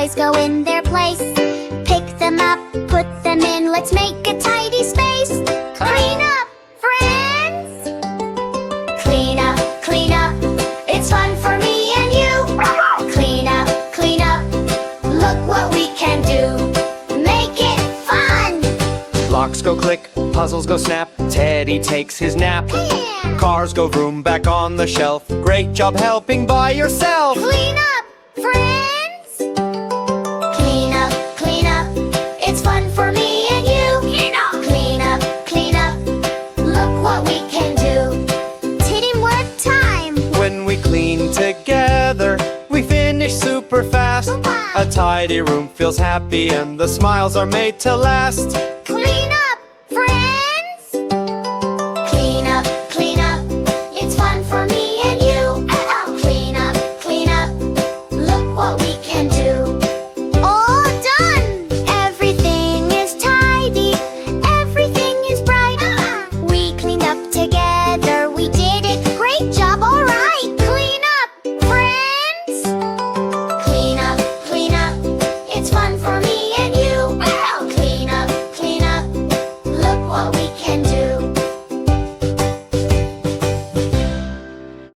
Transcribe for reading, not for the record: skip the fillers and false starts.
toys go in their place. Pick them up, put them in, let's make a tidy space. Clean up, friends! Clean up, it's fun for me and you. Clean up, look what we can do. Make it fun! Blocks go click, puzzles go snap, Teddy takes his nap. Yeah. Cars go vroom back on the shelf. Great job helping by yourself. Clean up, friends! Clean up, it's fun for me and you. Clean up, look what we can do. Teamwork time! When we clean together, we finish super fast. Wow. A tidy room feels happy and the smiles are made to last. Clean